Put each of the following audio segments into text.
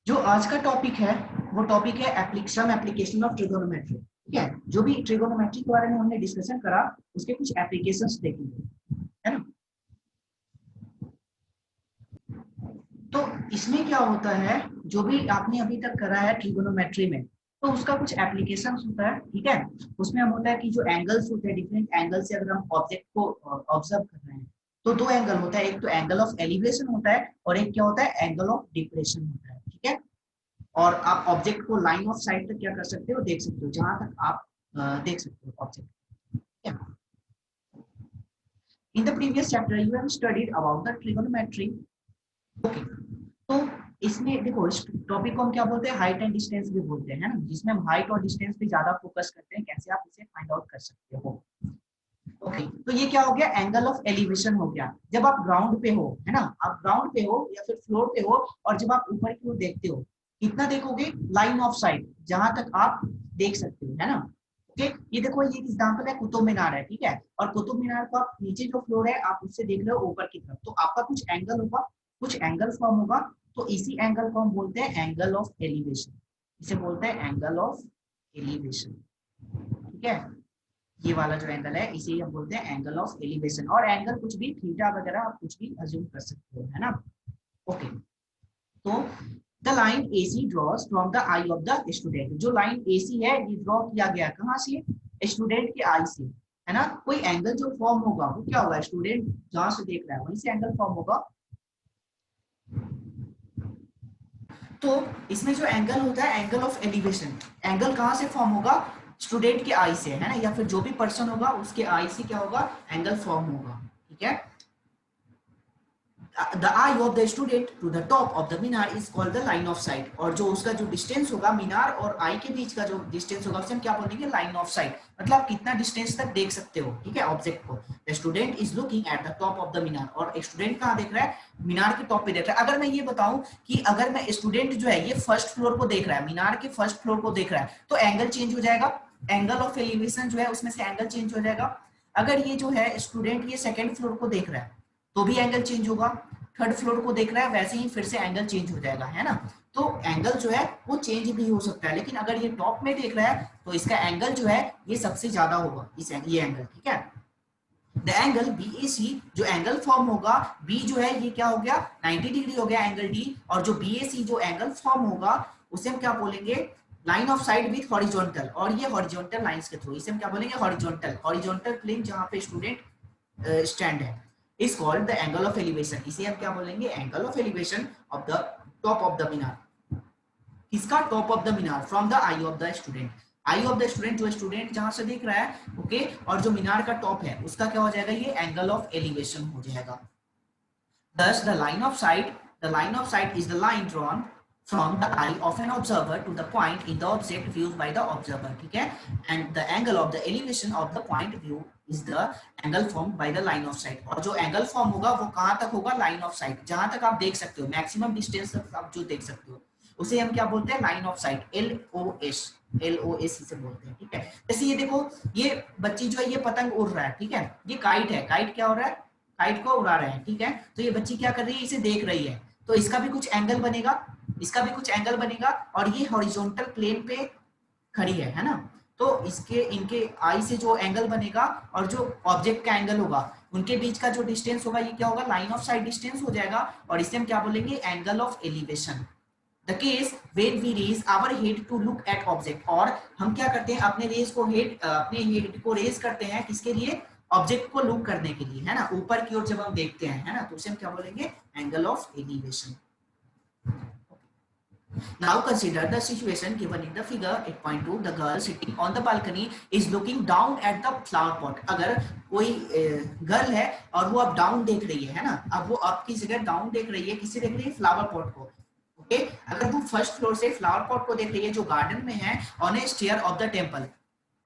जो आज का टॉपिक है वो टॉपिक है एप्लीकेशन ऑफ ट्रिगोनोमेट्री। ठीक है, जो भी ट्रिगोनोमेट्री के बारे में हमने डिस्कशन करा उसके कुछ एप्लीकेशंस देखेंगे, है ना। तो इसमें क्या होता है, जो भी आपने अभी तक करा है ट्रिगोनोमेट्री में, तो उसका कुछ एप्लीकेशन होता है। ठीक है, उसमें हम होता है कि जो एंगल्स होते हैं, डिफरेंट एंगल से अगर हम ऑब्जेक्ट को ऑब्जर्व कर रहे हैं तो दो एंगल होता है, एक तो एंगल ऑफ एलिवेशन होता है और एक क्या होता है, एंगल ऑफ डिप्रेशन होता है। ठीक है, और आप ऑब्जेक्ट को लाइन ऑफ साइट तक क्या कर सकते हो, देख सकते हो, जहां तक आप देख सकते हो object. In the previous chapter you have studied about the trigonometry. Okay, तो इसमें देखो, इस टॉपिक को हम क्या बोलते हैं, हाइट एंड डिस्टेंस भी बोलते हैं ना, जिसमें हम हाइट और डिस्टेंस पे ज्यादा फोकस करते हैं, कैसे आप इसे फाइंड आउट कर सकते हो। ओके, तो ये क्या हो गया, एंगल ऑफ एलिवेशन हो गया। जब आप ग्राउंड पे हो, है ना, आप ग्राउंड पे हो या फिर फ्लोर पे हो, और जब आप ऊपर की ओर देखते हो, कितना देखोगे, लाइन ऑफ साइट, जहां तक आप देख सकते हो, है ना। ओके, ये देखो, ये एग्जांपल है कुतुब मीनार है। ठीक है, और कुतुब मीनार को आप नीचे जो फ्लोर है आप उससे देख रहे हो ऊपर की तरफ, तो आपका कुछ एंगल होगा, कुछ एंगल फॉर्म होगा। तो इसी एंगल को हम बोलते हैं एंगल ऑफ एलिवेशन, इसे बोलते हैं एंगल ऑफ एलिवेशन। ठीक है, ये वाला जो एंगल है इसे हम बोलते हैं एंगल ऑफ एलिवेशन, और एंगल कुछ भी थीटा वगैरह आप कुछ भी अज्यूम कर सकते हो, है ना। ओके, तो the line AC draws from the eye of the student. जो लाइन AC है ये ड्रॉ किया गया कहाँ से, स्टूडेंट के आई से, है ना। कोई एंगल जो फॉर्म होगा वो क्या होगा, स्टूडेंट जहां से देख रहा है वहीं से एंगल फॉर्म होगा। तो इसमें जो एंगल होता है, एंगल ऑफ एलिवेशन, एंगल कहां से फॉर्म होगा, स्टूडेंट के आई से, है ना, या फिर जो भी पर्सन होगा उसके आई से क्या होगा, एंगल फॉर्म होगा। ठीक है, the eye of the student to the top of the minar is called the line of sight. और जो उसका जो डिस्टेंस होगा मीनार और आई के बीच का जो डिस्टेंस होगा उसे हम क्या बोलेंगे, लाइन ऑफ साइट। मतलब आप कितना डिस्टेंस तक देख सकते हो, ठीक है, ऑब्जेक्ट को। The student is looking at the top of the minar, और स्टूडेंट कहाँ देख रहा है, मीनार के टॉप पे देख रहा है। अगर मैं ये बताऊं कि अगर मैं स्टूडेंट जो है ये फर्स्ट फ्लोर को देख रहा है, मीनार के फर्स्ट फ्लोर को देख रहा है, तो एंगल चेंज हो जाएगा, एंगल ऑफ एलिवेशन जो है उसमें से एंगल चेंज हो जाएगा। अगर ये जो है स्टूडेंट ये सेकंड फ्लोर को देख रहा है तो भी एंगल चेंज होगा, थर्ड फ्लोर को देख रहा है वैसे ही फिर से एंगल चेंज हो जाएगा, है ना। तो एंगल जो है वो चेंज भी हो सकता है, लेकिन अगर ये टॉप में देख रहा है तो इसका एंगल जो है ये सबसे ज्यादा होगा, ये एंगल। ठीक है, द एंगल BAC, जो एंगल फॉर्म होगा, B जो है ये क्या हो गया, 90 डिग्री हो गया एंगल D, और जो BAC जो एंगल फॉर्म होगा उसे हम क्या बोलेंगे, line of side with horizontal, और ये हॉरिजॉन्टल लाइंस के थ्रू, इसे हम क्या बोलेंगे, हॉरिजॉन्टल, हॉरिजॉन्टल प्लेन जहां पे स्टूडेंट स्टैंड है, is called the angle of elevation। इसे हम क्या बोलेंगे, angle of elevation of the top of the minar. किसका, top of the minar, from the eye of the student. Eye of the student जो student जहां से देख रहा है, ओके, और जो मीनार का टॉप है उसका क्या हो जाएगा, ये एंगल ऑफ एलिवेशन हो जाएगा। Thus the line of sight is the line drawn from the eye of an observer to the point in the object viewed by the observer। ठीक है, and the angle of the elevation of the point view is the angle formed by the line of sight। और जो angle form होगा वो कहां तक होगा, line of site, जहां तक आप देख सकते हो, मैक्सिमम डिस्टेंस तक आप जो देख सकते हो उसे हम क्या बोलते हैं, लाइन ऑफ साइट, LOS इसे बोलते हैं। ठीक है, जैसे ये देखो, ये बच्ची जो है ये पतंग उड़ रहा है, ठीक है, ये काइट है, काइट क्या हो रहा है, काइट को उड़ा रहे हैं। ठीक है, तो ये बच्ची क्या कर रही है, इसे देख रही है, तो इसका भी कुछ एंगल बनेगा, इसका भी कुछ एंगल बनेगा, और ये हॉरिजॉन्टल प्लेन पे खड़ी है ना। तो इसके इनके आई से जो एंगल बनेगा और जो ऑब्जेक्ट का एंगल होगा उनके बीच का जो डिस्टेंस होगा ये क्या होगा, लाइन ऑफ साइट डिस्टेंस हो जाएगा, और इसे हम क्या बोलेंगे, angle of elevation. The case when we raise our head to look at object, और हम क्या करते हैं, अपने हेड को रेज करते हैं किसके लिए, ऑब्जेक्ट को लुक करने के लिए, है ना, ऊपर की ओर जब हम देखते हैं, है ना, तो उसे हम क्या बोलेंगे, angle of elevation. Now consider the situation given in the figure 8.2। The girl sitting on the balcony is looking down at the flower pot। अगर कोई गर्ल है और वो अब डाउन देख रही है ना, अब वो अप की जगह डाउन देख रही है, किसे देख रही है, फ्लावर पॉट को। ओके, अगर वो फर्स्ट फ्लोर से फ्लावर पॉट को देख रही है जो गार्डन में है, on a stair of the temple,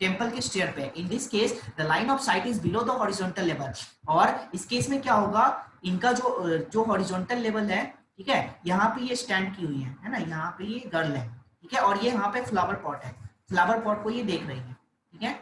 temple के स्टेयर पे, in this case the line of sight is below the horizontal level. और इस केस में क्या होगा, इनका जो जो हॉरिजॉन्टल लेवल है, ठीक है, यहाँ पे ये स्टैंड की हुई है ना, यहाँ पे ये गर्ल है, ठीक है, और ये यहाँ पे फ्लावर पॉट है, फ्लावर पॉट को ये देख रही है। ठीक है,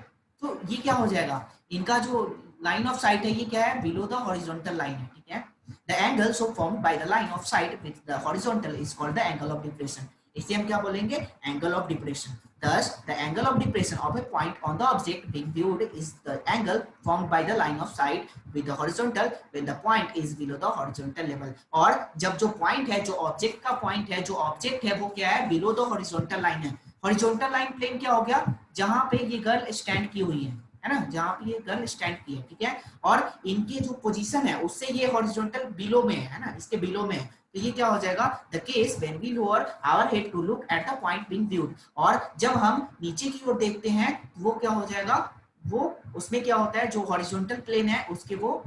तो ये क्या हो जाएगा, इनका जो लाइन ऑफ साइट है ये क्या है, बिलो द हॉरिजॉन्टल लाइन है। ठीक है, the angle so formed by the line of site with the horizontal is called the angle of depression. इसे हम क्या बोलेंगे, angle of depression. Thus, the angle of depression of a point on the object being viewed is the angle formed by the line of sight with the horizontal when the point is below the horizontal level। और जब जो point है, जो object का point है, जो object है वो क्या है, बिलो द हॉरिजॉन्टल लाइन है। हॉरिजॉन्टल लाइन प्लेन क्या हो गया, जहां पे ये गर्ल स्टैंड की हुई है ना, जहां पे ये गर्ल स्टैंड की है, ठीक है, और इनकी जो पोजीशन है उससे ये हॉरिजॉन्टल बिलो में है ना, इसके बिलो में है। तो ये क्या हो जाएगा, the case when we lower our head to look at the point being viewed. और जब हम नीचे की ओर देखते हैं वो क्या हो जाएगा, वो उसमें क्या होता है, जो हॉरिजॉन्टल प्लेन है उसके वो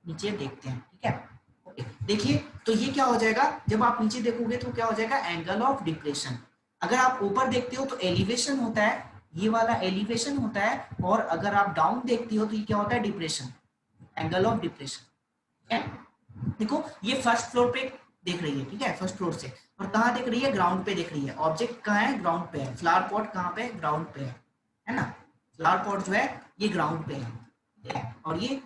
नीचे देखते हैं, ठीक है। ओके, देखिए तो ये क्या हो जाएगा, जब आप नीचे देखोगे तो क्या हो जाएगा, एंगल ऑफ डिप्रेशन। अगर आप ऊपर देखते हो तो एलिवेशन होता है, ये वाला एलिवेशन होता है, और अगर आप डाउन देखते हो तो ये क्या होता है, डिप्रेशन, एंगल ऑफ डिप्रेशन। देखो ये फर्स्ट फ्लोर पे देख रही है, ठीक है, फर्स्ट फ्लोर से, और कहाँ देख रही है, ग्राउंड पे देख रही है। ऑब्जेक्ट कहाँ है, ग्राउंड पे है। फ्लावर पॉट कहाँ पे, ग्राउंड पे है ना, फ्लावर पॉट जो है ये ग्राउंड पे है, और ये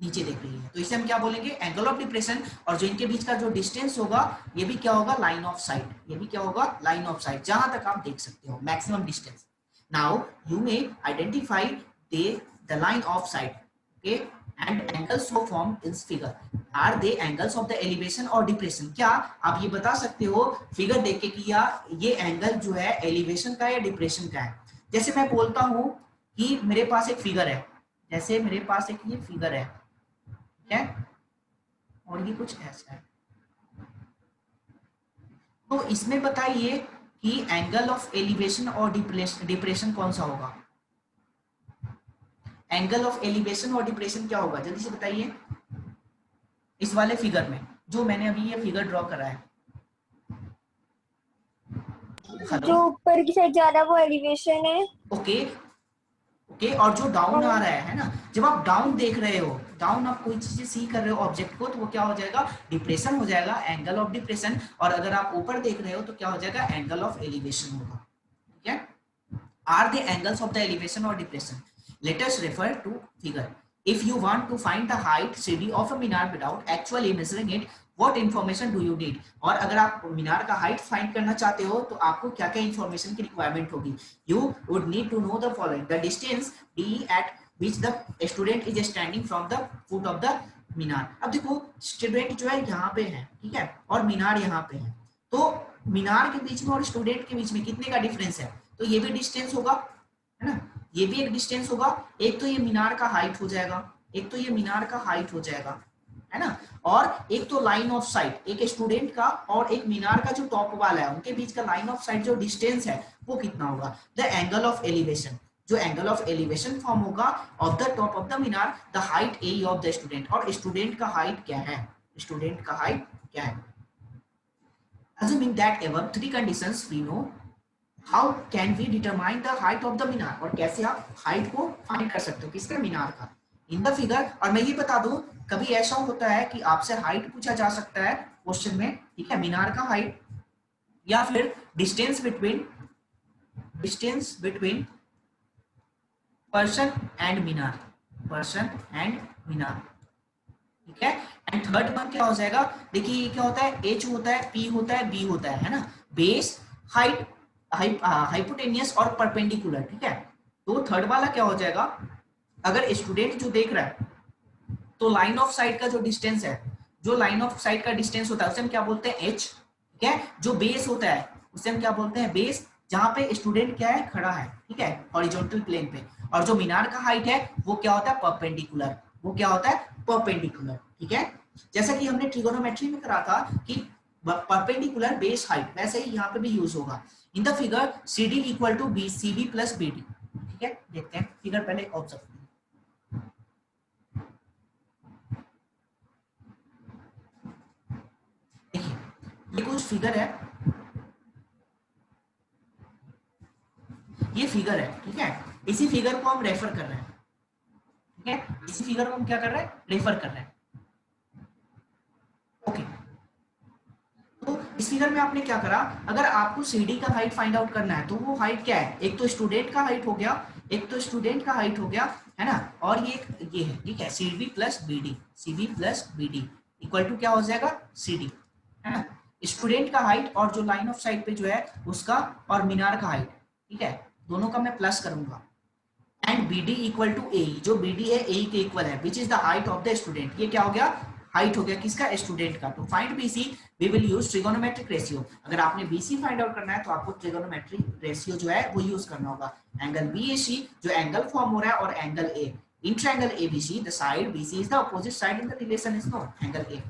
नीचे देख रही है। तो इसे हम क्या बोलेंगे, एंगल ऑफ डिप्रेशन। और जो इनके बीच का जो डिस्टेंस होगा ये भी क्या होगा, लाइन ऑफ साइट, ये भी क्या होगा, लाइन ऑफ साइट, जहां तक आप देख सकते हो, maximum distance. Now you may identify the line of sight, okay, and angles so formed in figure are they angles of the elevation और डिप्रेशन। क्या आप ये बता सकते हो फिगर देख के कि या ये एंगल जो है एलिवेशन का या डिप्रेशन का है। जैसे मैं बोलता हूं कि मेरे पास एक फिगर है, जैसे मेरे पास एक ये फिगर है, ठीक है, और ये कुछ ऐसा है, तो इसमें बताइए कि एंगल ऑफ एलिवेशन और डिप्रेशन कौन सा होगा। एंगल ऑफ एलिवेशन और डिप्रेशन क्या होगा, जल्दी से बताइए। इस वाले फिगर में जो मैंने अभी ये फिगर ड्रॉ करा है, जो ऊपर की साइड जा रहा है वो एलिवेशन है। ओके ओके, और जो डाउन आ रहा है ना, जब आप डाउन देख रहे हो, डाउन आप कोई चीज सी कर रहे हो ऑब्जेक्ट को, तो वो क्या हो जाएगा, डिप्रेशन हो जाएगा, एंगल ऑफ डिप्रेशन। और अगर आप ऊपर देख रहे हो तो क्या हो जाएगा, एंगल ऑफ एलिवेशन होगा, ठीक है। Are the angles of the elevation और depression. Let us refer to figure. If you want to find the height CD of a Minar without actually measuring it, what information do you need? और अगर आप मीनार का height find करना चाहते हो तो आपको क्या क्या इंफॉर्मेशन की रिक्वायरमेंट होगी। You would need to know the following: the distance D at which the student is standing from the foot of the मीनार। अब देखो स्टूडेंट जो है यहाँ पे है, ठीक है, और मीनार यहाँ पे है, तो मीनार के बीच में और स्टूडेंट के बीच में कितने का डिफरेंस है, तो ये भी डिस्टेंस होगा, है ना, ये भी एक डिस्टेंस होगा। एक तो ये मीनार का हाइट हो जाएगा, एक तो ये मीनार का हाइट हो जाएगा, है ना, और एक तो लाइन ऑफ साइट, एक स्टूडेंट का और एक मीनार का जो टॉप वाला है उनके बीच का लाइन ऑफ साइट जो डिस्टेंस है वो कितना होगा। द एंगल ऑफ एलिवेशन, जो एंगल ऑफ एलिवेशन फॉर्म होगा of the top of the Minar, the height A of the student. और स्टूडेंट का हाइट क्या है, स्टूडेंट का हाइट क्या है। Assuming that above three conditions we know, how can we determine the height of the मीनार, और कैसे आप हाइट को फाइंड कर सकते हो किसका, मीनार का, इन द फिगर। और मैं ये बता दूं कभी ऐसा होता है कि आपसे हाइट पूछा जा सकता है क्वेश्चन में, ठीक है, मीनार का हाइट या फिर distance between person and minar, person and minar, ठीक है। एंड थर्ड वन क्या हो जाएगा, देखिए ये क्या होता है, एच होता है, पी होता है, बी होता है ना, बेस, हाइट, हाइपोटेनियस और परपेंडिकुलर, ठीक है। तो थर्ड वाला क्या हो जाएगा, अगर स्टूडेंट जो देख रहा है तो लाइन ऑफ साइट का जो डिस्टेंस है, जो लाइन ऑफ साइट का डिस्टेंस होता है उसे हम क्या बोलते हैं, एच, ठीक है। जो बेस होता है उसे हम क्या बोलते हैं, बेस, जहां पे स्टूडेंट क्या है, खड़ा है, ठीक है, हॉरिजॉन्टल प्लेन पे। और जो मीनार का हाइट है वो क्या होता है, परपेंडिकुलर, वो क्या होता है, परपेंडिकुलर, ठीक है। जैसा कि हमने ट्रिगोनोमेट्री में करा था कि परपेंडिकुलर बेस हाइट, वैसे ही यहाँ पे भी यूज होगा। In the figure C D equal to B C B plus B D, ठीक है। देखते हैं फिगर पहले ऑब्जर्व करें। देखिए ये कुछ फिगर है, ये फिगर है, ठीक है। इसी फिगर को हम रेफर कर रहे हैं, ठीक है, इसी फिगर को हम क्या कर रहे हैं, रेफर कर रहे हैं, ओके। तो इस फिगर में आपने क्या करा, अगर आपको सीडी का हाइट फाइंड आउट करना है तो वो हाइट क्या है, एक तो स्टूडेंट का हाइट हो गया, एक तो स्टूडेंट का हाइट हो गया, है ना, और ये है, ठीक है, C B plus B D, C B plus B D, equal to क्या हो जाएगा CD, है ना। स्टूडेंट का हाइट और जो लाइन ऑफ साइट पे जो है उसका और मीनार का हाइट, ठीक है, दोनों का मैं प्लस करूंगा। And BD equal to AE, जो BD है AE के इक्वल है, which is the height of the student. ये क्या हो गया, हाइट हो गया किसका, स्टूडेंट का। तो find BC we will use trigonometric ratio. अगर आपने BC फाइंड आउट करना है तो आपको ट्रिगोनोमेट्रिक रेशियो जो है वो यूज करना होगा। एंगल BAC जो एंगल फॉर्म हो रहा है और angle A, in triangle ABC the side BC is the opposite side in the relation is known, angle A।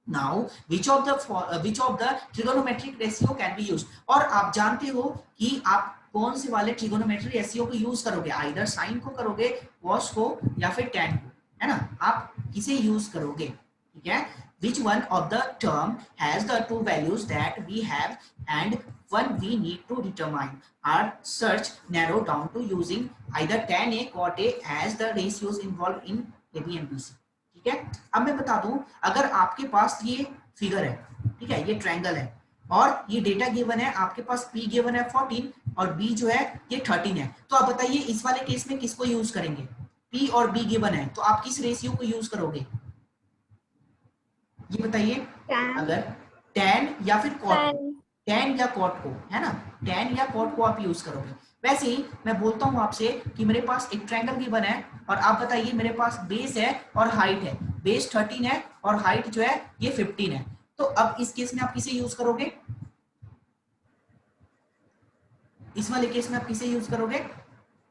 Now which of the trigonometric ratio can be used। और आप जानते हो कि आप कौन से वाले ट्रिगोनोमेट्रिक रेशियो को यूज करोगे, आइदर साइन को करोगे, कॉस को या फिर tan को, है ना। आप किसे यूज करोगे, ठीक है। which one of the term has the two values that we have and one we need to determine are search narrowed down to using either tan A cot A as the ratios involved in AB and BC, ठीक है। अब मैं बता दूं, अगर आपके पास ये figure है, ठीक है, ये ट्रायंगल है और ये डेटा गिवन है, आपके पास P गिवन है 14 और B जो है ये 13 है, तो आप बताइए इस वाले केस में किसको यूज करेंगे। P और B गिवन है तो आप किस रेशियो को यूज करोगे, ये बताइए। अगर tan या फिर cot, tan या cot को, है ना, tan या cot को आप यूज करोगे। वैसे ही मैं बोलता हूं आपसे कि मेरे पास एक ट्रायंगल गिवन है और आप बताइए मेरे पास बेस है और हाइट है, बेस 13 है और हाइट जो है ये 15 है, तो अब इस केस में आप किसे यूज करोगे, इस वाले केस में आप किसे यूज करोगे,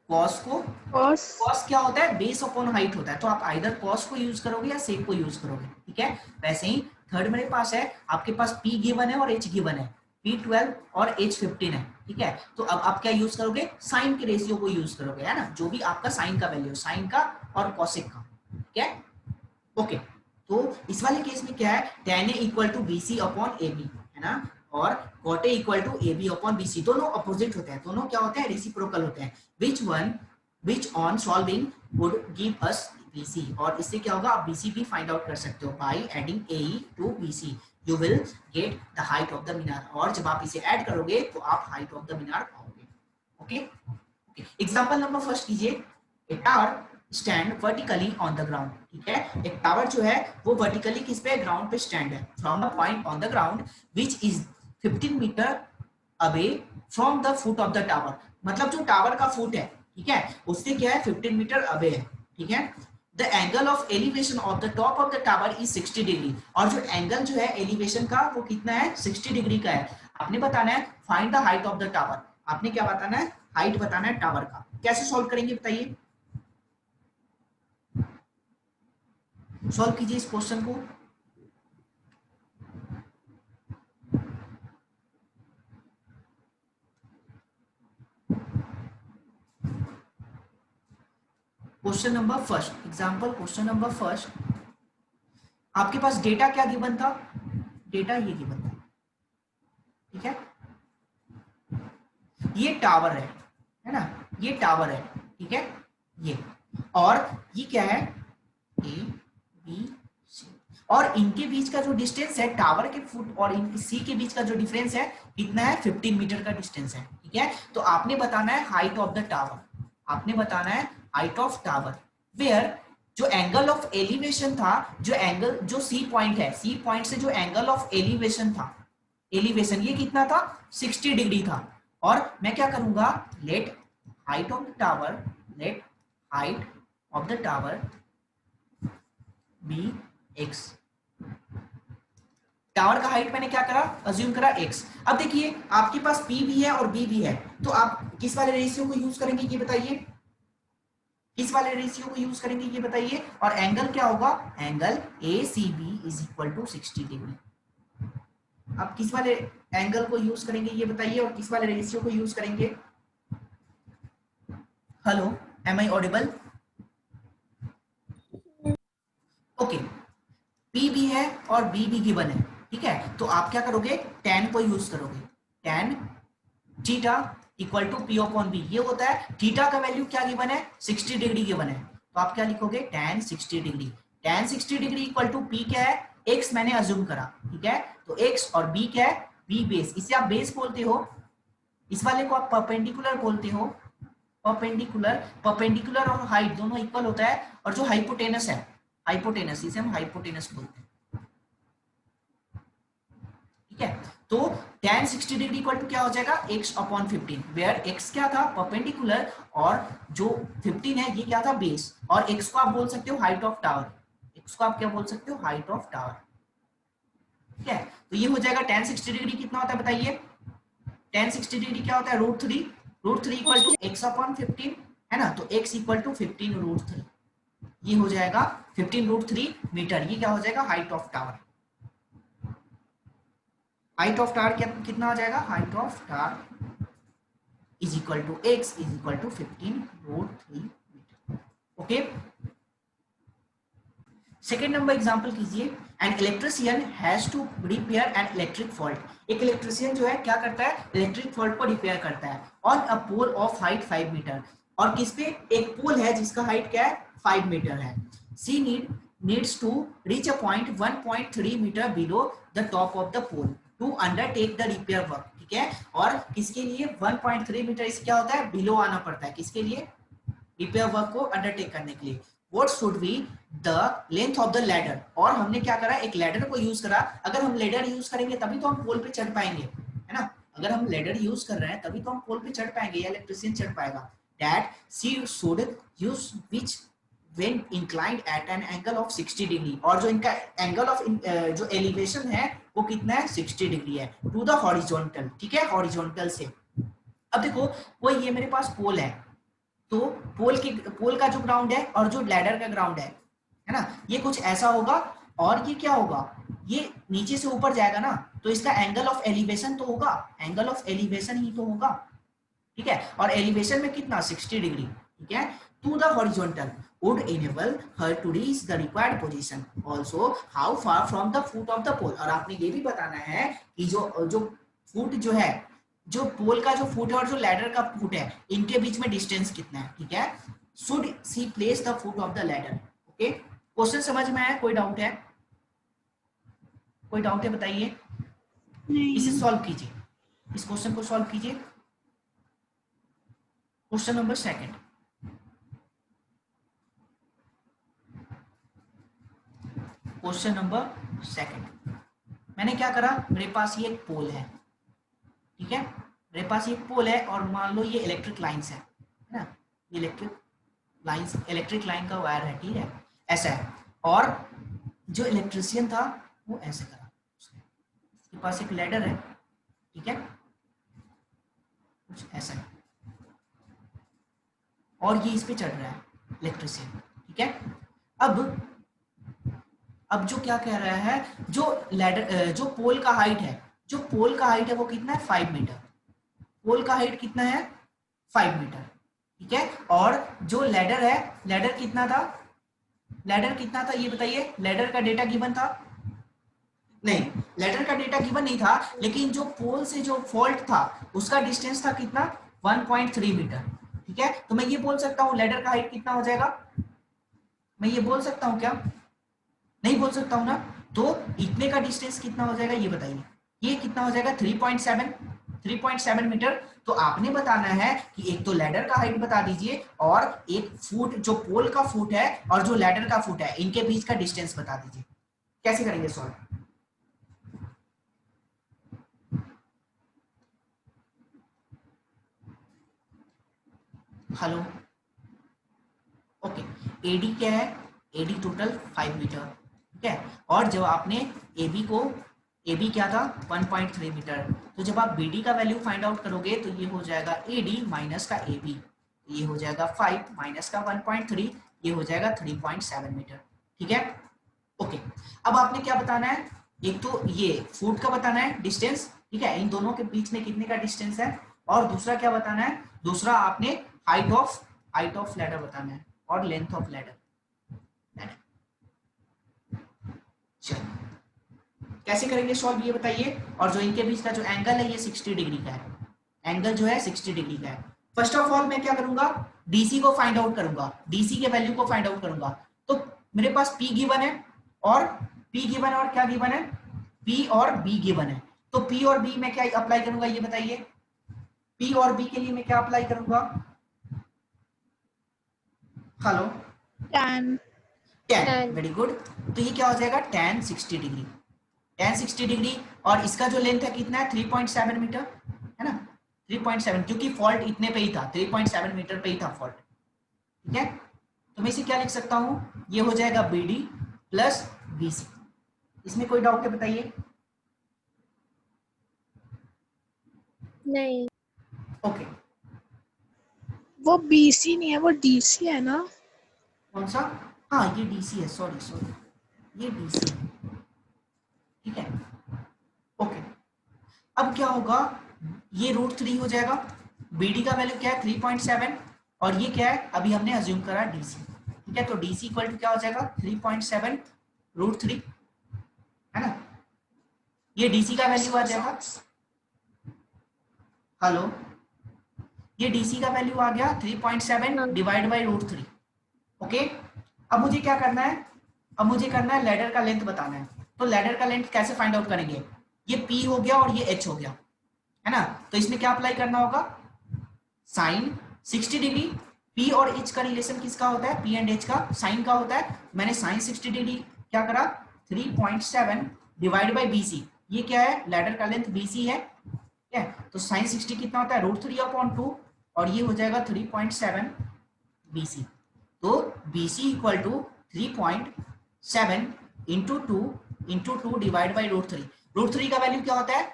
कॉस को। कॉस क्या होता है, बेस अपॉन हाइट होता है, तो आप आइदर कॉस को यूज करोगे या सेक को यूज करोगे, ठीक है। वैसे ही थर्ड मेरे पास है, आपके पास P गिवन है और H गिवन है, P12 और H15 है, ठीक है। तो अब आप क्या यूज करोगे, साइन के रेशियो को यूज करोगे, है ना, जो भी आपका साइन का वैल्यू, साइन का और कॉसेक का, ठीक है। ओके, तो इस वाले केस में क्या है, tan A equal to BC upon AB, है ना, और cot A equal to AB upon BC, दोनों अपोजिट होते हैं, दोनों क्या होते हैं, रेसिप्रोकल होते हैं। which on solving would give us BC, और इससे क्या होगा, आप BC भी फाइंड आउट कर सकते हो by adding AE to BC you will get the height of the मीनार, और जब आप इसे ऐड करोगे तो आप height of the मीनार पाओगे। ओके, एग्जांपल नंबर फर्स्ट कीजिए। a tower stand vertically on the ground, ठीक है, एक टावर जो है वो वर्टिकली किस पे, ग्राउंड पे स्टैंड है, from a point on the ground which is 15 metre away from the foot of the tower, मतलब जो टावर का फुट है, ठीक है, उससे क्या है 15 मीटर अवे है, ठीक है। The angle of elevation of the top of the tower is 60 degree, और जो एंगल जो है एलिवेशन का वो कितना है, 60 डिग्री का है। आपने बताना है find the height of the tower, आपने क्या बताना है, हाइट बताना है टावर का। कैसे सॉल्व करेंगे बताइए, सॉल्व कीजिए इस क्वेश्चन को। Question number first, example question number first, आपके पास डेटा क्या गिवन था, डेटा ये गिवन था, ठीक है, ये टावर है ना, ये टावर है, ठीक है, ये, और ये क्या है, A B C, और इनके बीच का जो डिस्टेंस है, टावर के फुट और इन सी के बीच का जो डिफरेंस है कितना है, 15 मीटर का डिस्टेंस है, ठीक है। तो आपने बताना है हाइट ऑफ द टावर, आपने बताना है हाइट ऑफ टावर, वेयर जो एंगल ऑफ एलिवेशन था, जो एंगल जो सी पॉइंट है, सी पॉइंट से जो एंगल ऑफ एलिवेशन था, एलिवेशन ये कितना था, 60 डिग्री था, और मैं क्या करूंगा, let height of the tower, let height of the tower be x, tower का हाइट मैंने क्या करा, अज्यूम करा x। अब देखिए आपके पास P भी है और B भी है, तो आप किस वाले रेशियो को यूज करेंगे ये बताइए, किस वाले रेशियो को यूज करेंगे ये बताइए, और एंगल क्या होगा, angle ACB is equal to 60 degree. आप किस वाले एंगल को यूज करेंगे ये बताइए, और किस वाले रेशियो को यूज करेंगे। Hello, am I audible? Okay, P भी है और B भी गिवन है, ठीक है, तो आप क्या करोगे, tan को यूज करोगे, tan theta equal to P upon B, ये होता है, थीटा का वैल्यू क्या गिवन है, 60 डिग्री गिवन है, तो आप क्या लिखोगे, tan 60 degree, tan 60 degree equal to P क्या है, x मैंने अज्यूम करा, ठीक है, तो x और B क्या है, B बेस, इसे आप बेस बोलते हो, इस वाले को आप परपेंडिकुलर बोलते हो, परपेंडिकुलर, परपेंडिकुलर और हाइट दोनों इक्वल होता है, और जो हाइपोटेनस है, हाइपोटेनस, इसे हम हाइपोटेनस बोलते हैं, तो tan 60 डिग्री इक्वल टू क्या हो जाएगा x अपॉन 15, वेयर x क्या था परपेंडिकुलर और जो 15 है ये क्या था बेस, और x को आप बोल सकते हो हाइट ऑफ टावर, x को आप क्या बोल सकते हो हाइट ऑफ टावर। ठीक है, तो ये हो जाएगा tan 60 डिग्री कितना होता है बताइए, tan 60 डिग्री क्या होता है root three equal to x upon 15 है ना, तो x इक्वल टू 15 रूट 3, ये हो जाएगा 15 रूट 3 मीटर, ये क्या हो जाएगा height of tower. Height of tower कितना हो जाएगा, height of tower is equal to x is equal to 15 root 3 metre. Okay, second number example कीजिए, an electrician has to repair an electric fault. एक electrician जो है क्या करता है इलेक्ट्रिक फॉल्ट को रिपेयर करता है on a pole of height 5 metre, और किस पे एक पोल है जिसका हाइट क्या है 5 मीटर है। She needs to reach a point 1.3 metre below the top of the pole to undertake the repair work. ठीक है, और किसके लिए 1.3 मीटर इसे क्या होता है बिलो आना पड़ता है, किसके लिए रिपेयर वर्क को अंडरटेक करने के लिए। What should be the length of the ladder, और हमने क्या करा एक लैडर को यूज करा, अगर हम लैडर यूज करेंगे तभी तो हम पोल पे चढ़ पाएंगे है ना, अगर हम लैडर यूज कर रहे हैं तभी तो हम पोल पे चढ़ पाएंगे या इलेक्ट्रिशियन चढ़ पाएगा। That she should use which when inclined at an angle of 60 degree, और जो इनका एंगल ऑफ जो एलिवेशन है वो कितना है 60 डिग्री है टू द हॉरिजॉन्टल। ठीक है, हॉरिजॉन्टल से। अब देखो वो ये मेरे पास पोल है, तो पोल का जो ग्राउंड है और जो लैडर का ग्राउंड है ना, ये कुछ ऐसा होगा, और ये क्या होगा ये नीचे से ऊपर जाएगा ना, तो इसका एंगल ऑफ एलिवेशन तो होगा, एंगल ऑफ एलिवेशन ही तो होगा। ठीक है, और एलिवेशन में कितना 60 डिग्री। ठीक है, to the horizontal would enable her to reach the required position, also how far from the foot of the pole, और आपने ये भी बताना है कि जो फुट जो है जो पोल का जो फुट है और जो लैडर का फुट है इनके बीच में डिस्टेंस कितना है। ठीक है, should see place the foot of the ladder. Okay, question समझ में आया, कोई डाउट है, कोई डाउट है बताइए, इसे सॉल्व कीजिए, इस क्वेश्चन को सॉल्व कीजिए। Question number second, question number second, मैंने क्या करा मेरे पास ये एक पोल है। ठीक है, मेरे पास ये पोल है और मान लो ये इलेक्ट्रिक लाइंस है ना, ये इलेक्ट्रिक लाइन का वायर है। ठीक है, ऐसा है, और जो इलेक्ट्रिशियन था वो ऐसे करा, उसके पास एक लैडर है। ठीक है, कुछ ऐसा है, और ये इस पे चढ़ रहा है इलेक्ट्रिशियन। ठीक है, अब जो क्या कह रहा है, जो लैडर जो पोल का हाइट है, जो पोल का हाइट है वो कितना है 5 मीटर, पोल का हाइट कितना है 5 मीटर। ठीक है, और जो लैडर है, लैडर कितना था ये बताइए, लैडर का डेटा गिवन था नहीं, लैडर का डेटा गिवन नहीं था, लेकिन जो पोल से जो फॉल्ट था उसका डिस्टेंस था कितना 1.3 मीटर। ठीक है, तो मैं ये बोल सकता हूँ लैडर का हाइट कितना हो जाएगा, मैं ये बोल सकता हूँ क्या, नहीं बोल सकता हूँ ना, तो इतने का डिस्टेंस कितना हो जाएगा ये बताइए, ये कितना हो जाएगा 3.7 मीटर। तो आपने बताना है कि एक तो लैडर का हाइट बता दीजिए और एक फुट जो पोल का फुट है और जो लैडर का फुट है इनके बीच का डिस्टेंस बता दीजिए। कैसे करेंगे सॉल्व, हेलो, ओके, एडी क्या है, एडी टोटल 5 मीटर। ठीक है, और जब आपने एबी क्या था 1.3 मीटर, तो जब आप बीडी का वैल्यू फाइंड आउट करोगे तो ये हो जाएगा एडी माइनस का एबी, ये हो जाएगा 5 माइनस का 1.3, ये हो जाएगा 3.7 मीटर। ठीक है, ओके, अब आपने क्या बताना है, एक तो ये फुट का बताना है डिस्टेंस। ठीक है, इन दोनों के बीच में कितने का डिस्टेंस है, और दूसरा क्या बताना है, दूसरा आपने हाइट ऑफ लैडर बताना है और लेंथ ऑफ लैडर। चलो कैसे करेंगे सॉल्व ये बताइए, और जो इनके बीच का जो एंगल है ये 60 डिग्री का है, एंगल जो है 60 डिग्री का है। फर्स्ट ऑफ ऑल मैं क्या करूंगा, डीसी को फाइंड आउट करूंगा, डीसी के वैल्यू को फाइंड आउट करूंगा। तो मेरे पास पी गिवन है और क्या गिवन है, पी और बी गिवन है। तो पी और बी में क्या अप्लाई करूंगा ये बताइए, पी और बी के लिए मैं क्या अप्लाई करूंगा, हेलो, tan, वेरी गुड, तो ये क्या हो जाएगा tan 60 डिग्री। tan 60 डिग्री, और इसका जो लेंथ है कितना है 3.7 मीटर, है ना, 3.7, क्योंकि फॉल्ट इतने पे ही था, 3.7 मीटर पे ही था फॉल्ट, ठीक है। तो मैं इसे क्या लिख सकता हूं, ये हो जाएगा BD प्लस BC। इसमें कोई डाउट है बताइए? नहीं। ओके। वो BC नहीं है, वो DC है ना? कौन सा? हाँ ये DC है, सॉरी सॉरी, ये DC है, ठीक है। ओके, अब क्या होगा, ये √3 हो जाएगा, BD का वैल्यू क्या है 3.7, और ये क्या है अभी हमने अज्यूम करा DC, ठीक है। तो DC इक्वल टू क्या हो जाएगा 3.7 √3, है ना। ये DC का वैल्यू आ जाएगा, हेलो, ये DC का वैल्यू आ गया 3.7 हाँ। Divide by √3। ओके, अब मुझे क्या करना है, अब मुझे करना है लैडर का लेंथ बताना है। तो लैडर का लेंथ कैसे फाइंड आउट करेंगे, ये P हो गया और ये H हो गया, है ना। तो इसमें क्या अप्लाई करना होगा, साइन 60 डिग्री। P और H का रिलेशन किसका होता है, P एंड H का साइन का होता है। मैंने साइन 60 डिग्री क्या करा 3.7 डिवाइड बाई BC, ये क्या है लैडर का लेंथ BC है, ठीक है। तो साइन 60 कितना होता है √3/2, और ये हो जाएगा 3.7 BC। तो BC equal to 3.7 into two divide by √3। √3 का वैल्यू क्या होता है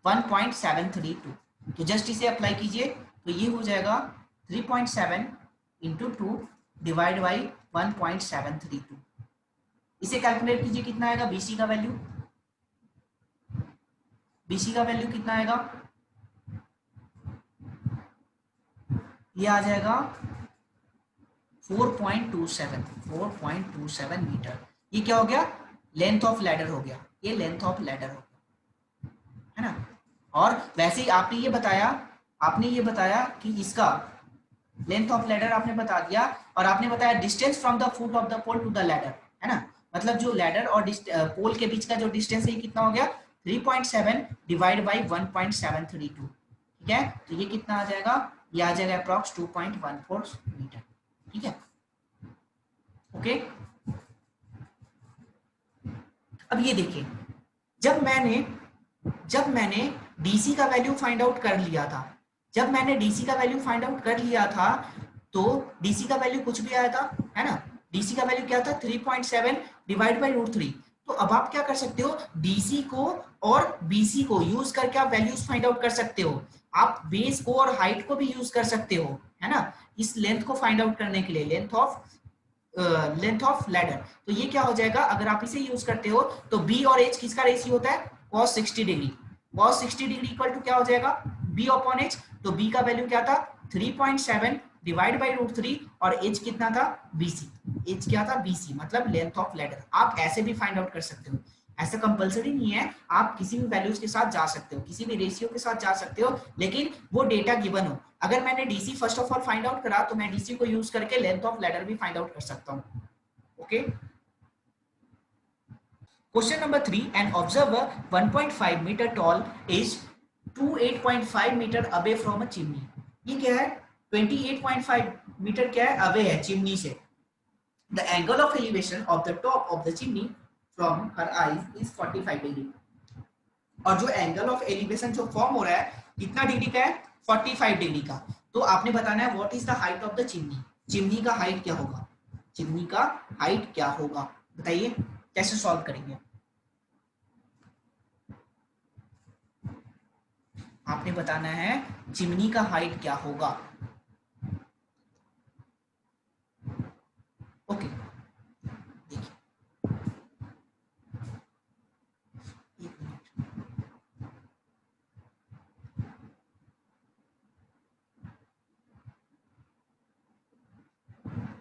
1.732। तो जस्ट इसे अप्लाई कीजिए, तो ये हो जाएगा 3.7 इंटू टू डिवाइड बाई 1.732। इसे कैलकुलेट कीजिए, कितना आएगा BC का वैल्यू, BC का वैल्यू कितना आएगा, ये आ जाएगा 4.27 मीटर। ये क्या हो गया, लेंथ ऑफ लैडर हो गया, ये लेंथ ऑफ लैडर हो गया, है ना। और वैसे ही आपने ये बताया कि इसका लेंथ ऑफ लैडर आपने बता दिया, और आपने बताया distance from the foot of the pole to the ladder, है ना। मतलब जो लैडर और पोल के बीच का जो डिस्टेंस है ये कितना हो गया 3.7 डिवाइड बाई 1.732, ठीक है। तो ये कितना आ जाएगा, ये आ जाएगा अप्रॉक्स 2.14 मीटर, ठीक है। ओके, अब ये देखिए, जब मैंने DC का वैल्यू फाइंड आउट कर लिया था, तो DC का वैल्यू कुछ भी आया था, है ना। DC का वैल्यू क्या था 3.7 डिवाइड बाई √3। तो अब आप क्या कर सकते हो, DC को और BC को यूज करके आप वैल्यूज फाइंड आउट कर सकते हो। आप बेस को और हाइट को भी यूज कर सकते हो, है ना, इस लेंथ को फाइंड आउट करने के लिए, लेंथ ऑफ लैडर। तो ये क्या हो जाएगा, अगर आप इसे यूज करते हो तो B और H किसका रेशियो होता है cos 60 degree. cos 60 degree equal to क्या हो जाएगा B/H। तो B का वैल्यू क्या था 3.7 डिवाइड बाई √3, और H कितना था BC, H क्या था BC, मतलब लेंथ ऑफ लैडर। आप ऐसे भी फाइंड आउट कर सकते हो, ऐसा कंपलसरी नहीं है, आप किसी भी वैल्यूज के साथ जा सकते हो, किसी भी रेशियो के साथ जा सकते हो, लेकिन वो डेटा गिवन हो। अगर मैंने DC first of all find out करा, तो मैं DC को यूज करके लेंथ ऑफ लैडर भी फाइंड आउट कर सकता हूँ। Okay, question number 3, an observer 1.5 metre tall is 28.5 metre away from a chimney. ये क्या है 28.5 मीटर क्या है अवे है चिमनी से। The angle of elevation of the top of the chimney from her eyes is 45 degree. और जो angle of elevation जो फॉर्म हो रहा है कितना डिग्री का है 45 डिग्री का। तो आपने बताना है what is the height of the chimney, chimney का हाइट क्या होगा, चिमनी का हाइट क्या होगा, बताइए कैसे सॉल्व करेंगे। आपने बताना है चिमनी का हाइट क्या होगा। ओके, देखिए एक मिनट,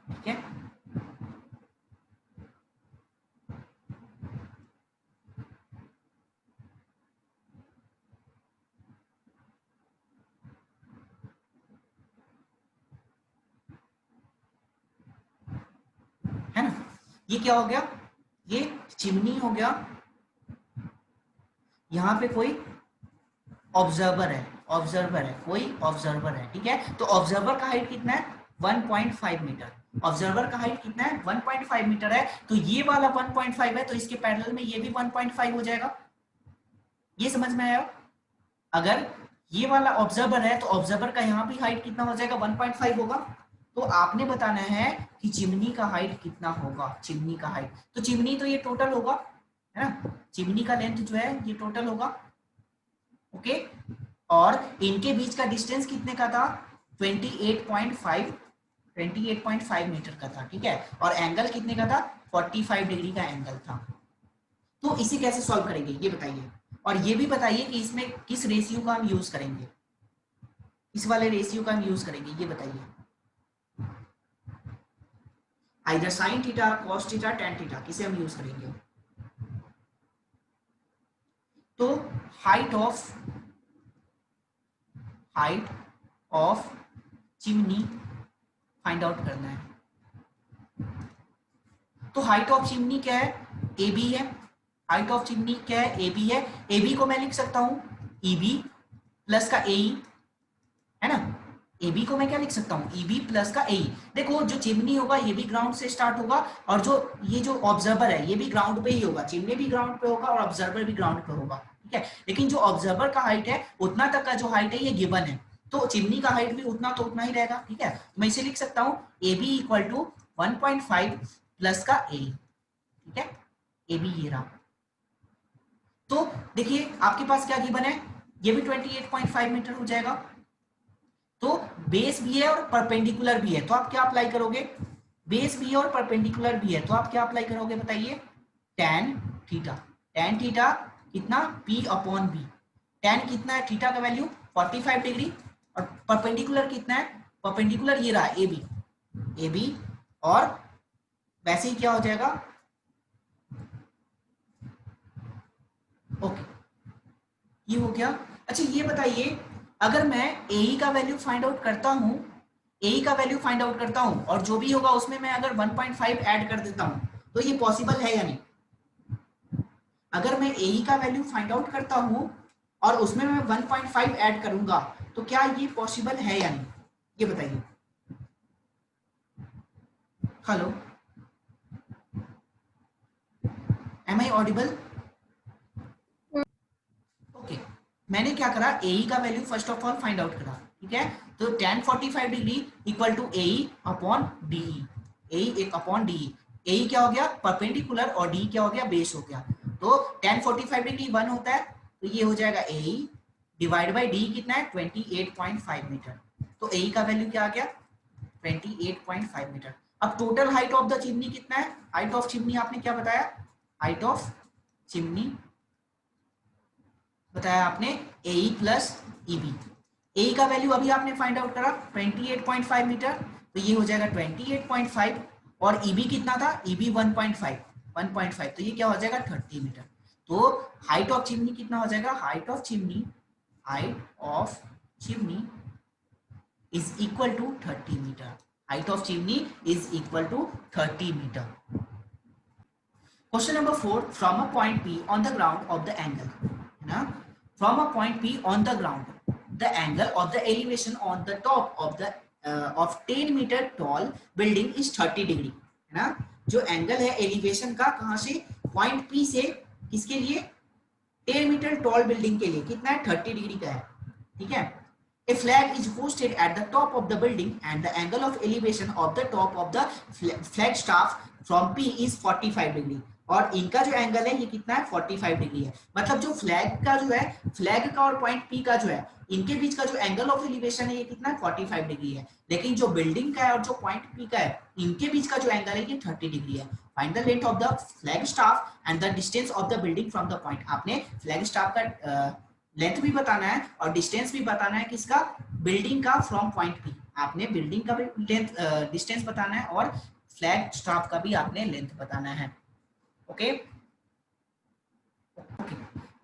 ठीक है। है ना, ये क्या हो गया, ये चिमनी हो गया, यहाँ पे कोई ऑब्जर्वर है, कोई ऑब्जर्वर है, ठीक है। तो ऑब्जर्वर का हाइट कितना है 1.5 मीटर। ऑब्जर्वर का हाइट कितना है 1.5 मीटर है, तो ये वाला 1.5 है, तो इसके पैरेलल में ये भी 1.5 हो जाएगा। ये समझ में आया? अगर ये वाला ऑब्जर्वर है तो ऑब्जर्वर का यहाँ भी हाइट कितना हो जाएगा 1.5 होगा। तो आपने बताना है कि चिमनी का हाइट कितना होगा, चिमनी का हाइट। तो चिमनी तो ये टोटल होगा, है ना, चिमनी का लेंथ जो है ये टोटल होगा। ओके, और इनके बीच का डिस्टेंस कितने का था 28.5 मीटर का था, ठीक है, और एंगल कितने का था 45 डिग्री का एंगल था। तो इसे कैसे सॉल्व करेंगे ये बताइए, और ये भी बताइए कि इसमें किस रेशियो का हम यूज करेंगे, इस वाले रेशियो का हम यूज करेंगे, ये बताइए। Either sine theta, cos theta, tan theta, किसे हम यूज करेंगे? तो height of chimney find out करना है। तो हाइट ऑफ चिमनी क्या है, ए बी है। हाइट ऑफ चिमनी क्या है, ए बी है। ए बी को मैं लिख सकता हूं ई बी प्लस का ए ई, है ना। ए बी को मैं क्या लिख सकता हूं, ई बी प्लस का ए ई। देखो जो चिमनी होगा ये भी ग्राउंड से स्टार्ट होगा, और जो ये जो ऑब्जर्वर है ये भी ग्राउंड पे ही होगा, चिमनी भी ग्राउंड पे होगा और ऑब्जर्वर भी ग्राउंड पे होगा, ठीक है। लेकिन जो ऑब्जर्वर का हाइट है उतना तक का जो हाइट है ये गिवन है, तो चिमनी का हाइट भी उतना तो उतना ही रहेगा, ठीक है। मैं इसे लिख सकता हूँ A B equal to 1.5 plus का ए, ठीक है, ए बी ये रहा। तो देखिए आपके पास क्या गिवन है, ये भी 28.5 मीटर हो जाएगा। तो बेस भी है और परपेंडिकुलर भी है, तो आप क्या अप्लाई करोगे, बेस भी है और परपेंडिकुलर भी है, तो आप क्या अप्लाई करोगे बताइए, टेन थीटा। टेन थीटा कितना, P अपॉन बी। टेन कितना है, थीटा का वैल्यू 45 डिग्री, और परपेंडिकुलर कितना है, परपेंडिकुलर ये रहा ए बी, ए बी, और वैसे ही क्या हो जाएगा, ओके ये हो गया। अच्छा ये बताइए, अगर मैं ए का वैल्यू फाइंड आउट करता हूं, ए का वैल्यू फाइंड आउट करता हूं और जो भी होगा उसमें मैं अगर 1.5 ऐड कर देता हूं, तो ये पॉसिबल है या नहीं? अगर मैं ए का वैल्यू फाइंड आउट करता हूं और उसमें मैं 1.5 ऐड करूंगा, तो क्या ये पॉसिबल है या नहीं, ये बताइए। Hello, am I audible? Okay, मैंने क्या करा, ए का value first of all find out करा, ठीक है। तो tan 45 degree equal to A upon D, A एक अपॉन डी। ए क्या हो गया परपेंडिकुलर और डी क्या हो गया बेस हो गया। तो tan 45 डिग्री 1 होता है, तो ये हो जाएगा ए डिवाइड बाई डी कितना है 28.5 मीटर। तो ए का वैल्यू क्या आ गया 28.5 मीटर। अब total height of the chimney कितना है, हाइट ऑफ चिमनी आपने क्या बताया, हाइट ऑफ चिमनी बताया आपने ए प्लस ई बी। ए का वैल्यू अभी आपने फाइंड आउट करा 28.5 मीटर, तो ये हो जाएगा 28.5, और ई बी कितना था, ई बी 1.5, तो ये क्या हो जाएगा 30 मीटर। तो हाइट ऑफ चिमनी कितना हो जाएगा, height of chimney is equal to 30 metre. Height of chimney is equal to 30 metre. Question number 4, from a point P on the ground of the angle, ना, from a point P on the ground, the angle of the elevation on the top of the of 10 meter tall building is 30 degree, है ना। जो angle है elevation का कहाँ से, point P से किसके लिए, 10 मीटर टॉल बिल्डिंग के लिए कितना है 30 डिग्री का है, ठीक है। A flag is hoisted at the top of the building and the angle of elevation of the top of the flag staff from P is 45 degree, और इनका जो एंगल है ये कितना है 45 डिग्री है। मतलब जो फ्लैग का जो है, फ्लैग का और पॉइंट पी का जो है इनके बीच का जो एंगल ऑफ एलिवेशन है ये कितना है 45 डिग्री है। लेकिन जो बिल्डिंग का है और जो पॉइंट पी का है इनके बीच का जो एंगल है ये 30 डिग्री है। Find the length of the flag staff and the distance of the building from the point. आपने फ्लैग स्टाफ का लेंथ भी बताना है और डिस्टेंस भी बताना है, किसका, बिल्डिंग का फ्रॉम पॉइंट पी। आपने बिल्डिंग का भी लेंथ डिस्टेंस बताना है और फ्लैग स्टाफ का भी आपने लेंथ बताना है। ओके,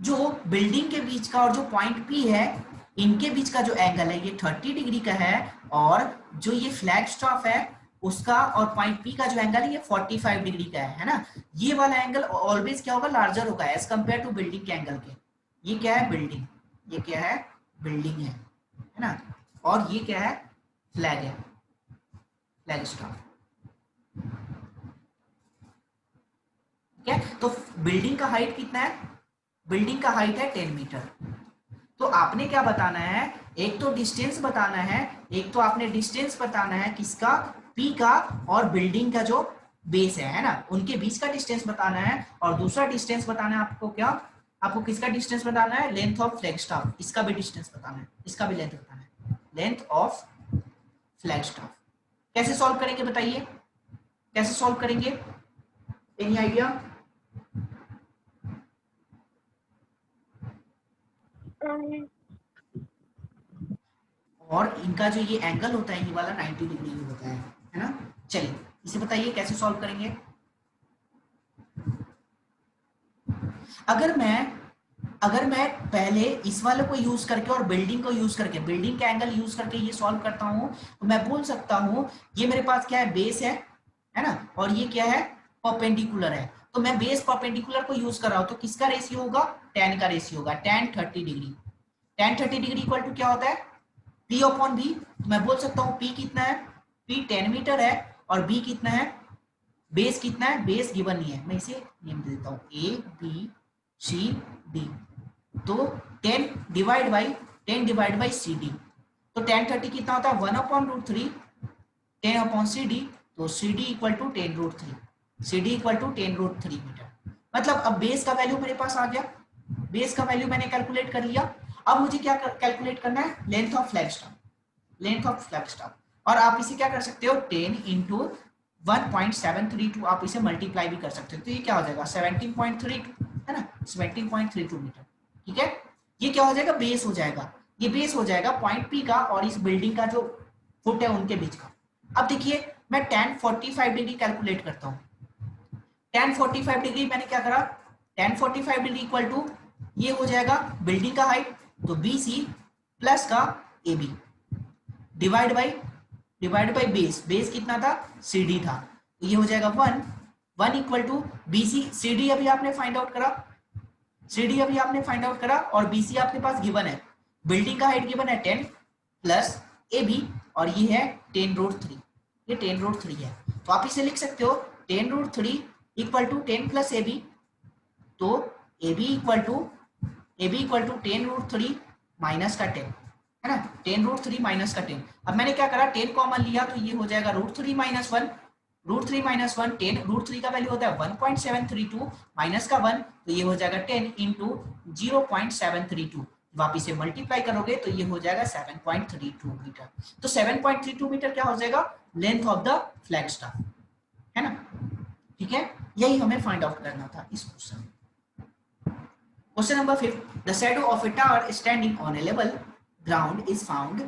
जो बिल्डिंग के बीच का और जो पॉइंट पी है इनके बीच का जो एंगल है ये 30 डिग्री का है, और जो ये फ्लैग स्टाफ है उसका और पॉइंट पी का जो एंगल है ये 45 डिग्री का है ना। ये वाला एंगल ऑलवेज क्या होगा, लार्जर होगा एज कंपेयर टू बिल्डिंग के एंगल के। ये क्या है, बिल्डिंग, ये क्या है, बिल्डिंग है ना, और ये क्या है, फ्लैग है, फ्लैग स्टाफ। ठीक है। तो बिल्डिंग का हाइट कितना है, बिल्डिंग का हाइट है 10 मीटर। तो आपने क्या बताना है, एक तो डिस्टेंस बताना है, एक तो आपने डिस्टेंस बताना है किसका, पी का, और बिल्डिंग का जो बेस है ना, उनके बीच का डिस्टेंस बताना है। और दूसरा डिस्टेंस बताना है आपको क्या, आपको किसका डिस्टेंस बताना है, लेंथ ऑफ फ्लैग स्टाफ, इसका भी डिस्टेंस बताना है, इसका भी लेंथ बताना है, लेंथ ऑफ फ्लैग स्टाफ। कैसे सॉल्व करेंगे बताइए, कैसे सॉल्व करेंगे, एनी आइडिया? और इनका जो ये एंगल होता है ये वाला 90 डिग्री ही होता है ना। चलिए इसे बताइए कैसे सॉल्व करेंगे। अगर मैं पहले इस वाले को यूज करके और बिल्डिंग को यूज करके, बिल्डिंग का एंगल यूज करके ये सॉल्व करता हूं, तो मैं बोल सकता हूं ये मेरे पास क्या है, बेस है ना, और ये क्या है, परपेंडिकुलर है। तो मैं बेस परपेंडिकुलर को यूज कर रहा हूं, तो किसका रेशियो होगा, tan का रेशियो होगा, tan 30 degree. tan 30 degree equal to क्या होता है, p अपॉन b। तो मैं बोल सकता हूँ p कितना है, p 10 मीटर है, और b कितना है, बेस कितना है, बेस गिवन नहीं है, मैं इसे नेम दे देता हूँ a b c d। तो 10 डिवाइड बाई सी डी। तो tan 30 कितना होता है, 1/√3 10 अपॉन सी डी। तो C D equal to 10√3, C D equal to 10√3 metre. मतलब अब बेस का वैल्यू मेरे पास आ गया, बेस का वैल्यू मैंने कैलकुलेट कर लिया। अब मुझे क्या कैलकुलेट करना है, length of flag staff, length of flag staff. और आप इसे क्या कर सकते हो, 10 इंटू 1.732, आप इसे मल्टीप्लाई भी कर सकते हो। तो ये क्या हो जाएगा, 17.32 है ना, 17.32 मीटर। ठीक है, ये क्या हो जाएगा, बेस हो जाएगा, ये बेस हो जाएगा पॉइंट पी का और इस बिल्डिंग का जो फुट है उनके बीच का। अब देखिए मैं tan 45 डिग्री कैलकुलेट करता हूँ। tan 45 डिग्री मैंने क्या करा, tan 45 डिग्री इक्वल टू ये हो जाएगा बिल्डिंग का हाइट, तो बी सी प्लस का A B divide by base, base कितना था, सी डी था। तो ये हो जाएगा 1 equal to B C, C D अभी आपने फाइंड आउट करा, सी डी अभी आपने फाइंड आउट करा, और बी सी आपके पास गिवन है, बिल्डिंग का हाइट गिवन है 10 प्लस ए बी, और ये है 10√3, ये 10√3 है। तो आप इसे लिख सकते हो 10√3 equal to 10 plus A B. तो A B equal to 10√3 minus का 10 है ना, 10√3 माइनस का 10। अब मैंने क्या करा, 10 कॉमन लिया, तो ये हो जाएगा √3 माइनस 1, √3 माइनस 1 10, √3 का वैल्यू होता है 1.732 माइनस का 1, तो ये हो जाएगा 10 इंटू 0.732। आप इसे मल्टीप्लाई करोगे तो ये हो जाएगा 7.32 मीटर। तो 7.32 मीटर क्या हो जाएगा, length of the flag staff, है ना। ठीक है, यही हमें फाइंड आउट करना था इस क्वेश्चन में। Question number 5. The shadow of a tower standing on a level ground is found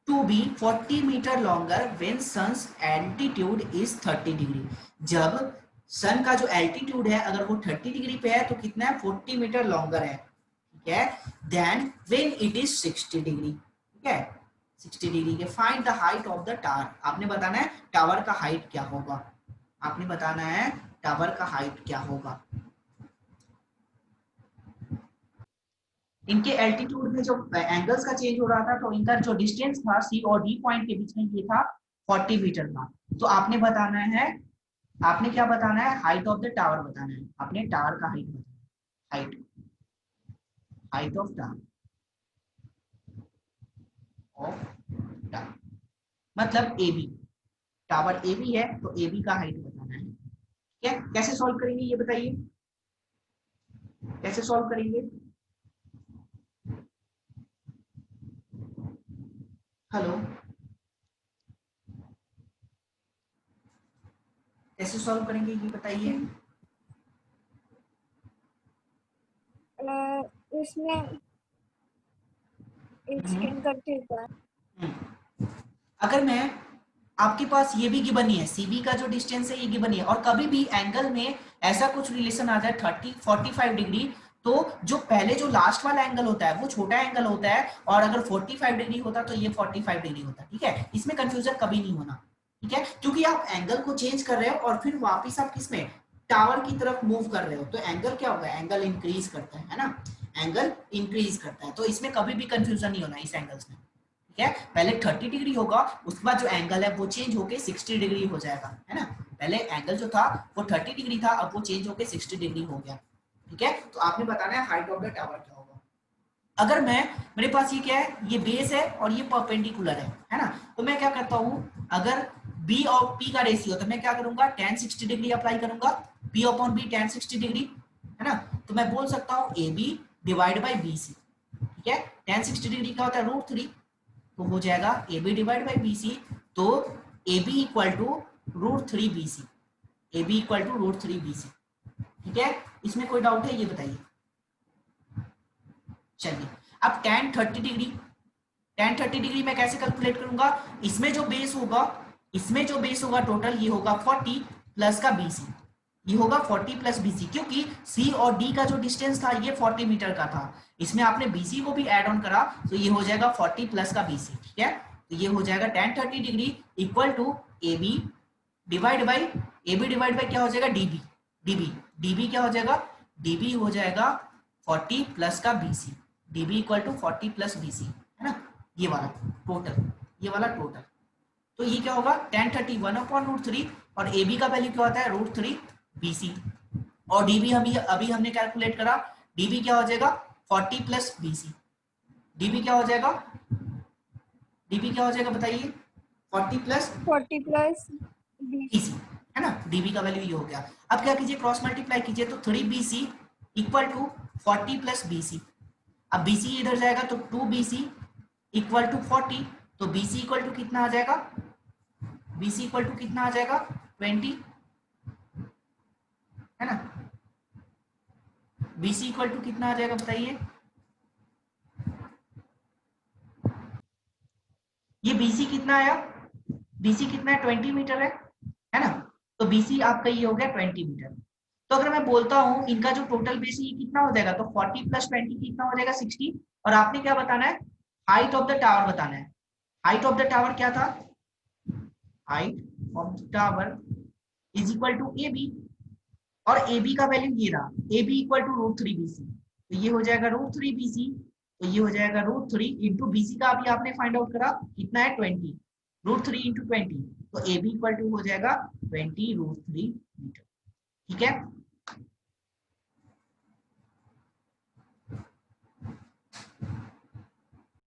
to be 40 meter longer when sun's altitude is 30 degree. जब सन का जो एल्टीट्यूड है अगर वो 30 डिग्री पे है तो कितना है, 40 मीटर लॉन्गर है। ठीक है, then when it is 60 degree, ठीक है, 60 डिग्री के find the height of the tower. आपने बताना है टावर का हाइट क्या होगा, आपने बताना है टावर का हाइट क्या होगा। इनके एल्टीट्यूड में जो एंगल्स का चेंज हो रहा था, तो इनका जो डिस्टेंस था सी और डी पॉइंट के बीच में ये था 40 मीटर का। तो आपने बताना है, आपने क्या बताना है, हाइट ऑफ द टावर बताना है, आपने टावर का हाइट बताना है, हाइट ऑफ टावर, मतलब A B, tower A B है तो ए बी का हाइट बताना है। क्या कैसे सॉल्व करेंगे ये बताइए, कैसे सॉल्व करेंगे। हेलो, कैसे सॉल्व करेंगे ये बताइए। इसमें एक्सटेंड करते हुए अगर मैं, आपके पास ये भी गिवन नहीं है, सीबी का जो डिस्टेंस है ये गिवन नहीं है, और कभी भी एंगल में ऐसा कुछ रिलेशन आ जाए 45 डिग्री, तो जो पहले जो लास्ट वाला एंगल होता है वो छोटा एंगल होता है, और अगर 45 डिग्री होता तो ये 45 डिग्री होता है। ठीक है, इसमें कंफ्यूजन कभी नहीं होना। ठीक है, क्योंकि आप एंगल को चेंज कर रहे हो और फिर वापिस आप किसमें, टावर की तरफ मूव कर रहे हो, तो एंगल क्या होगा, एंगल इंक्रीज करता है ना, एंगल इंक्रीज करता है। तो इसमें कभी भी कंफ्यूजन नहीं होना इस एंगल्स में। ठीक है, पहले 30 डिग्री होगा, उसके बाद जो एंगल है वो चेंज होके 60 डिग्री हो जाएगा, है ना। पहले एंगल जो था वो 30 डिग्री था, अब वो चेंज होके 60 डिग्री हो गया। ठीक है, तो आपने बताना है हाइट ऑफ द टावर क्या होगा। अगर मेरे पास ये क्या है, ये बेस है और ये परपेंडिकुलर है ना, तो मैं क्या करता हूँ, अगर बी और पी का रेशियो, तो मैं क्या करूंगा, tan 60 डिग्री अप्लाई करूंगा, p upon B tan 60 degree, है ना, तो मैं बोल सकता हूँ A B divide by B C. ठीक है, tan 60 डिग्री क्या होता है, √3, तो हो जाएगा A B divide by B C, तो A B equal to √3 B C, A B equal to √3 B C. ठीक है, इसमें कोई डाउट है, ये बताइए। चलिए, अब tan 30 डिग्री, tan 30 डिग्री मैं कैसे कैलकुलेट करूंगा, इसमें जो बेस होगा टोटल, ये होगा 40 प्लस का BC, ये होगा 40 प्लस BC, क्योंकि C और D का जो डिस्टेंस था ये 40 मीटर का था, इसमें आपने BC को भी ऐड ऑन करा, तो ये हो जाएगा 40 प्लस का BC। ठीक है, तो ये हो जाएगा tan 30 degree equal to AB divide by क्या हो जाएगा, DB क्या हो जाएगा, DB हो जाएगा 40 प्लस का BC, DB equal to 40 plus BC, है ना, ये वाला टोटल, तो ये क्या होगा, tan 30 1/√3, और AB का वैल्यू क्या होता है, √3 BC, और DB अभी हमने कैलकुलेट करा, DB क्या हो जाएगा 40 प्लस BC, DB क्या हो जाएगा बताइए, 40 प्लस BC, है ना, DB का वैल्यू ये हो गया। अब क्या कीजिए, क्रॉस मल्टीप्लाई कीजिए, तो 3BC equal to 40 plus BC, अब BC इधर जाएगा तो 2BC इक्वल टू 40, तो BC इक्वल टू कितना आ जाएगा, 20, है ना, BC इक्वल टू कितना आ जाएगा बताइए, ये BC कितना आया, BC कितना है, 20 मीटर है ना, तो BC आपका ये हो गया 20 मीटर। तो अगर मैं बोलता हूं इनका जो टोटल बेस ये कितना हो जाएगा, तो 40 प्लस 20 कितना हो जाएगा, 60, और आपने क्या बताना है, हाइट ऑफ द टावर बताना है। हाइट ऑफ द टावर क्या था, height of the tower is equal to A B, और ए बी का वैल्यू ये रहा, A B equal to √3 BC, तो ये हो जाएगा √3 BC, तो ये हो जाएगा √3 इंटू BC का अभी आपने फाइंड आउट करा कितना है 20, √3 इंटू 20, तो ए बी इक्वल टू हो जाएगा 20 √3 मीटर। ठीक है,